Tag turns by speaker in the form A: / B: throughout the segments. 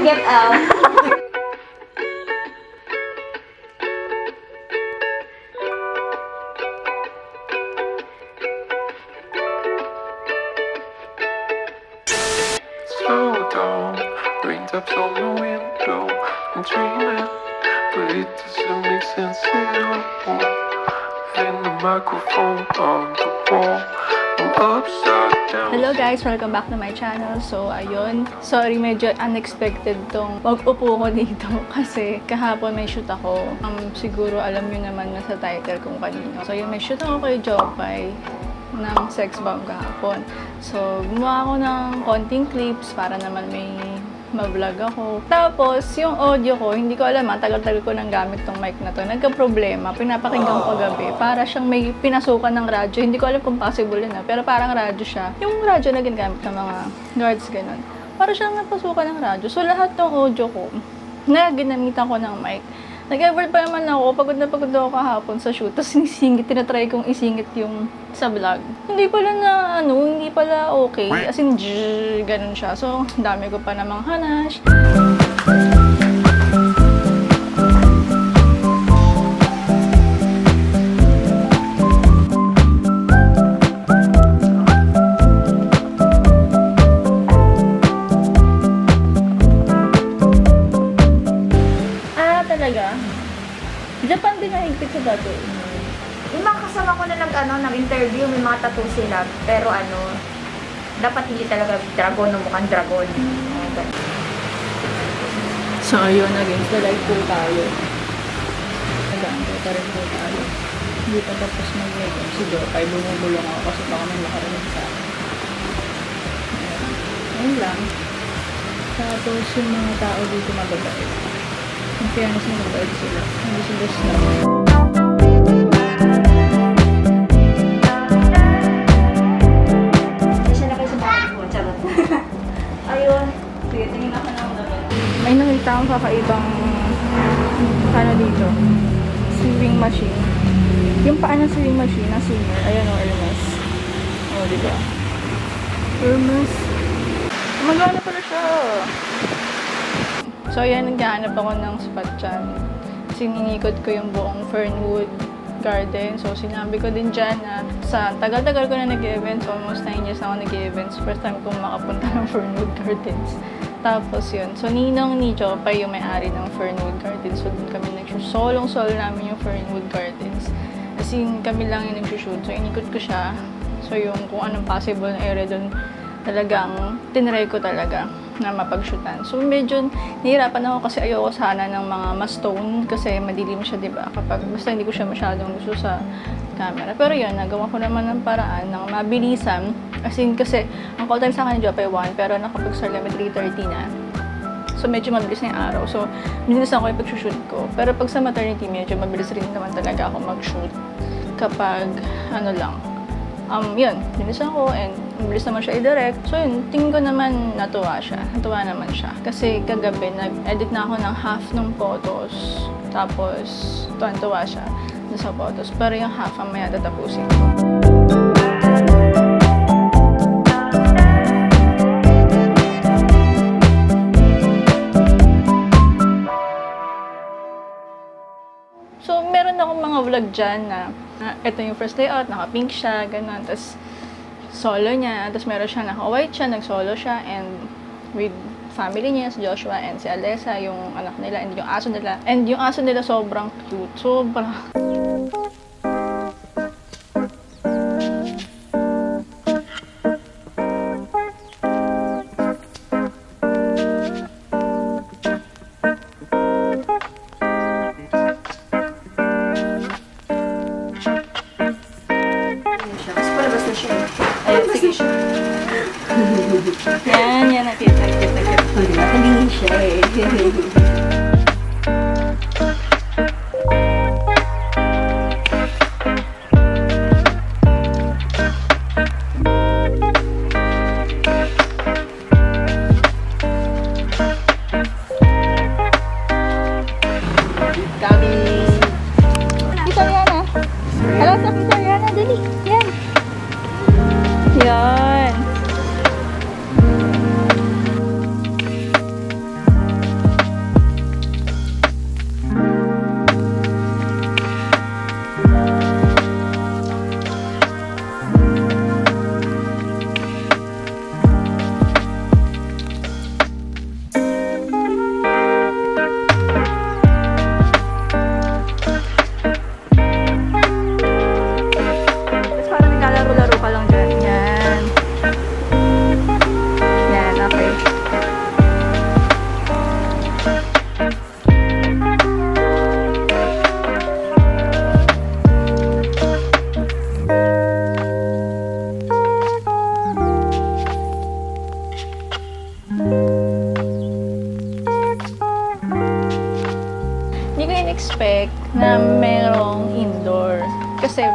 A: Get out.
B: Slow down, raindrops on the window. I'm dreaming, but it doesn't make sense at all. And the microphone on the wall, I'm upside down.
C: Hello guys! Welcome back to my channel. So, ayun. Sorry, medyo unexpected tong mag-upo ko dito kasi kahapon may shoot ako. Siguro alam nyo naman na sa title kung kanino. So, yun, may shoot ako kay Jopay ng Sex Bomb kahapon. So, gumawa ako ng konting clips para naman may ma-vlog ako. Tapos, yung audio ko, hindi ko alam, tagal-tagal ko nang gamit tong mic na to. Nagka-problema, pinapakinggan ko kagabi. Para siyang may pinasukan ng radyo. Hindi ko alam kung possible yun pero parang radyo siya. Yung radyo na ginagamit ng mga guards, ganun. Para siyang napasukan ng radyo. So, lahat ng audio ko, na ginamitan ko ng mic. Nag-effort pa naman ako, pagod na pagod ako kahapon sa shoot. Tapos tinatry kong isingit yung sa vlog. Hindi pala na, hindi pala okay. As in, ganun siya. So, dami ko pa namang hanash. Japan din nahigpit sa dati.
A: Yung mga kasama ko na nag-interview, may mga tattoo sila. Pero dapat hindi talaga dragon o mukhang dragon.
C: So, ayun, against the light po tayo. Nag-aantay pa rin po tayo. Hindi pa tapos mag-makeup si Jopay. Bumubulong ako kasi baka may makarinig sa akin. Ayun lang. Tapos yung mga tao dito mababait. Ang fairness na mabait sila. Hindi sila snow.
A: Ayun. Sige, tingin ako ng laban.
C: May nakita akong kakaibang dito. Sewing machine. Yung paa ng sewing machine na senior. Ayan o, Hermes. O, diba? Hermes. Magana pala siya. So, ayan, naghahanap ako ng spot dyan. Sinikot ko yung buong Fernwood Garden. So, sinabi ko din dyan na sa tagal-tagal ko na nag-events, almost 9 years na ako nag-events. First time kong makapunta ng Fernwood Gardens. Tapos yun. So, ninong ni Jopay yung may-ari ng Fernwood Gardens. So, dun kami nag-solong-solo namin yung Fernwood Gardens. As in, kami lang yung nag-shoot. So, inikot ko siya. So, yung kung anong possible na area dun, talagang tinry ko talaga na mapag-shootan. So, medyo nahihirapan ako kasi ayoko sana ng mga ma-stone kasi madilim siya, diba? Kapag basta hindi ko siya masyadong gusto sa camera. Pero yun, nagawa ko naman ng paraan ng mabilisan. As in, kasi ang call time sa akin ni Jopay 1, pero nakapag-start kami 3:30 na. So, medyo mabilis na yung araw. So, mabilis ako yung pag-shoot ko. Pero pag sa maternity, medyo mabilis rin naman talaga ako mag-shoot kapag, yun, bilis ako and mabilis naman siya i-direct. So yun, tingin ko naman natuwa siya. Natuwa naman siya. Kasi kagabi, nag-edit na ako ng half ng photos. Tapos, tuwan-tuwa siya sa photos. Pero yung half ang maya tatapusin ko. So, meron akong mga vlog dyan na ito yung first layout, naka-pink siya, gano'n. Tapos, solo niya. Tapos, meron siya naka-white siya, nag-solo siya. And with family niya, si Joshua and si Alessa, yung anak nila, and yung aso nila. And yung aso nila sobrang cute. Sobrang... Ayan, sige siya. Yan, nakita. Nakalingin siya eh. Yan. Hindi ko in-expect na merong indoor. Kasi,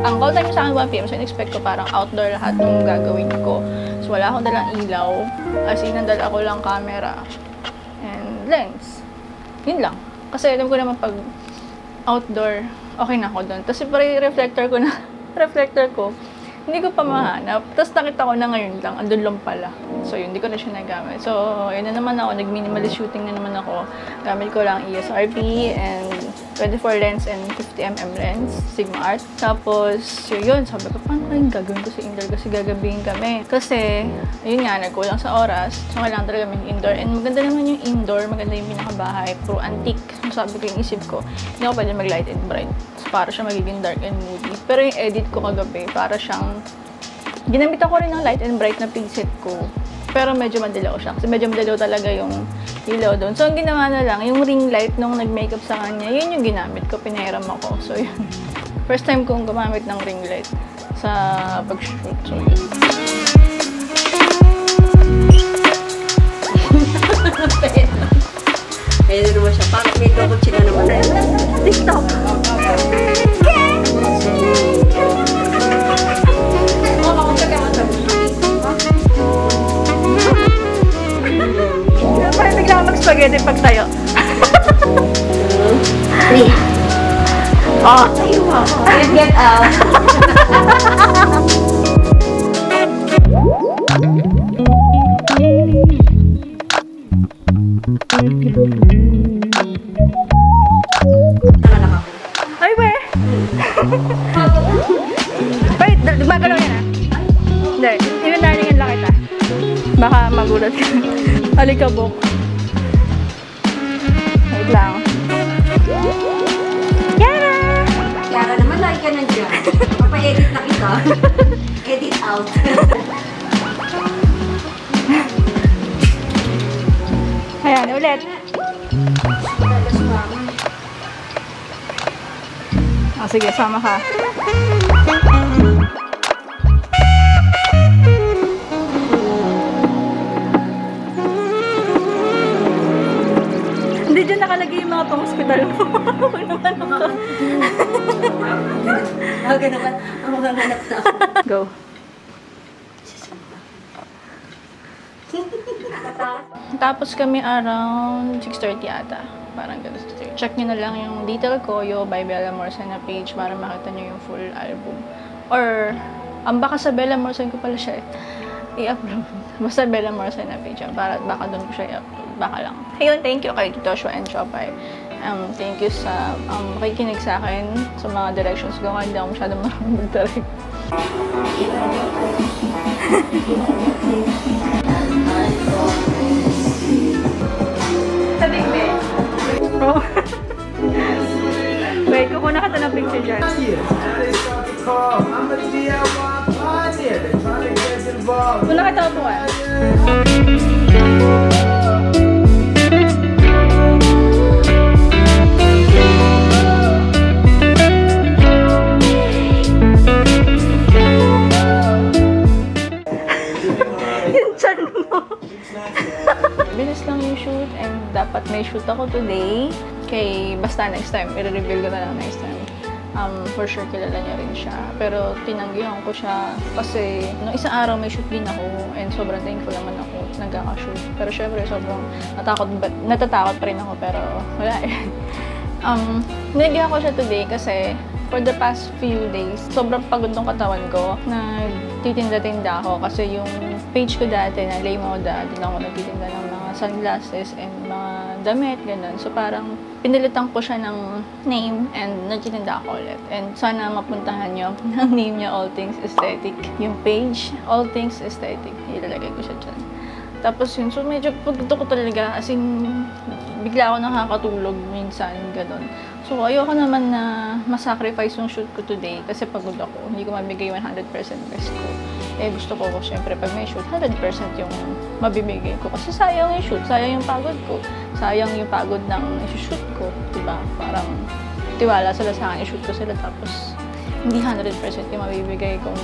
C: ang call time sa akin 1 PM, so in-expect ko parang outdoor lahat ng gagawin ko. So, wala akong dalang ilaw. As in, nandala ko lang camera and lens. Yun lang. Kasi alam ko naman pag outdoor, okay na ako doon. Tapos, reflector ko, hindi ko pa mahanap. Tapos nakita ko na ngayon lang, andun lang pala. So yun, hindi ko na siya nagamit. So, yun na naman ako, nag-minimalist shooting na naman ako. Gamit ko lang ESRP and 24 lens and 50mm lens, Sigma Art. Tapos, yun, sabi ko, paano kayong gagawin ko sa indoor? Kasi gagabihin kami. Kasi, yun nga, nagkulang sa oras. So, kailangan talaga may indoor. And maganda naman yung indoor, maganda yung pinakabahay, puro antique. So, sabi ko yung isip ko, hindi ako pwede mag-light and bright. So, para siya magiging dark and moody. Pero yung edit ko kagabi, para siyang ginamit ako rin ng light and bright na preset ko. Pero medyo madilaw siya. Kasi medyo madilaw talaga yung ilaw doon. So, ang ginawa na lang, yung ring light nung nag-makeup sa kanya, yun yung ginamit ko. Pinahiram ako. So, yun. First time kong gumamit ng ring light sa pag-shoot. So, yun.
D: Pwede naman siya. Parang may dokot siya naman na TikTok.
C: Parang bigla mag-spaghetti pag tayo.
D: Oh, tayo ako. Get out.
C: Ay, we! Wait, gumagalaw yan ah. Hindi, inanalingan lang kita. Baka magulat ka. Alikabok. Wait lang. Yara!
D: Yara naman, like ka na dyan. Papa-edit na kita. Edit out.
C: Ayan, ulit. Oh, sige, sama ka. Hindi dyan nakalagay yung mga pang-hospital mo.
D: Okay naman. Ang mga hanap na ako.
C: Go. Tapos kami around 6:30 ata. Parang gano'n. Check nyo na lang yung detail ko, yung by Bella Morsen na page para makita nyo yung full album. Or, baka sa Bella Morsen ko pala siya i-upload. Basta Bella Morsen na page yan. Para baka doon ko siya i-upload. Baka lang. Ayun, thank you kay Joshua and Chopay. Thank you sa makikinig sa akin sa mga directions ko. Hindi ako masyadong marunong mag-direct. Sa tigbe. Oh. Wait, kukuha ka ng picture dyan. Kuna kita upuan. Yung chan mo. Bilis lang yung shoot and dapat may shoot ako today. Kay basta next time, i-reveal ko na lang next time. For sure kilala niya rin siya. Pero tinanggihan ko siya kasi nung isang araw may shoot din ako and sobrang thankful naman ako nagkaka-shoot. Pero syempre sobrang natatakot pa rin ako pero wala eh. Tinanggihan ko siya today kasi for the past few days, sobrang pagod ng katawan ko. Nagtitinda-tinda ako kasi yung page ko dati na Lay Moda, din ako nagtitinda ng mga sunglasses and mga damit, ganun. So parang pinilitan ko siya ng name and nagtitinda ako ulit. And sana mapuntahan nyo ng name niya, All Things Aesthetic. Yung page, All Things Aesthetic. Ilalagay ko siya dyan. Tapos yun, so medyo pagod ko talaga, as in, bigla ako nakakatulog minsan, ganun. So, ayoko naman na masacrifice yung shoot ko today kasi pagod ako. Hindi ko mabigay 100% best ko. Eh, gusto ko, syempre, pag may shoot, 100% yung mabibigay ko. Kasi sayang yung shoot, sayang yung pagod ko. Sayang yung pagod ng shoot ko, diba? Parang tiwala sila sa akin, i-shoot ko sila tapos hindi 100% yung mabibigay kong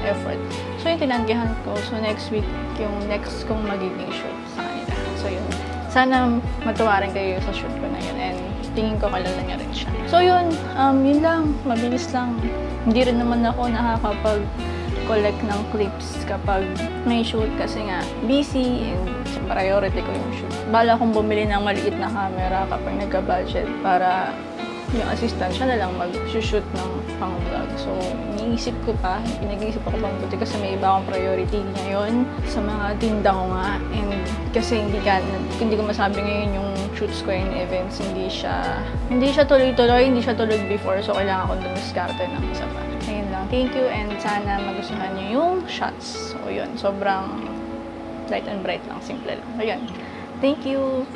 C: effort. So, yung tinanggihan ko. So, next week, yung next kong magiging shoot sa kanila. So, yun. Sana matuwa rin kayo sa shoot ko na yun. And tingin ko kilala niya rin siya. So, yun. Yun lang. Mabilis lang. Hindi rin naman ako nakakapag-collect ng clips kapag may shoot kasi nga busy and priority ko yung shoot. Bala kong bumili ng maliit na camera kapag nagka-budget para yung assistant siya na lang mag-shoot ng pang-vlog. So, iniisip ko pa, pinag-iisip ako pang buti kasi may iba akong priority ngayon sa mga tinda ko nga. And kasi hindi ko masabi ngayon yung shoots ko in events, hindi siya tuloy-tuloy, hindi siya tulad before. So, kailangan ko dumiskarte ng isa pa. Ayun lang. Thank you and sana magustuhan niyo yung shots. So, yun. Sobrang light and bright lang. Simple lang. Ayun. Thank you!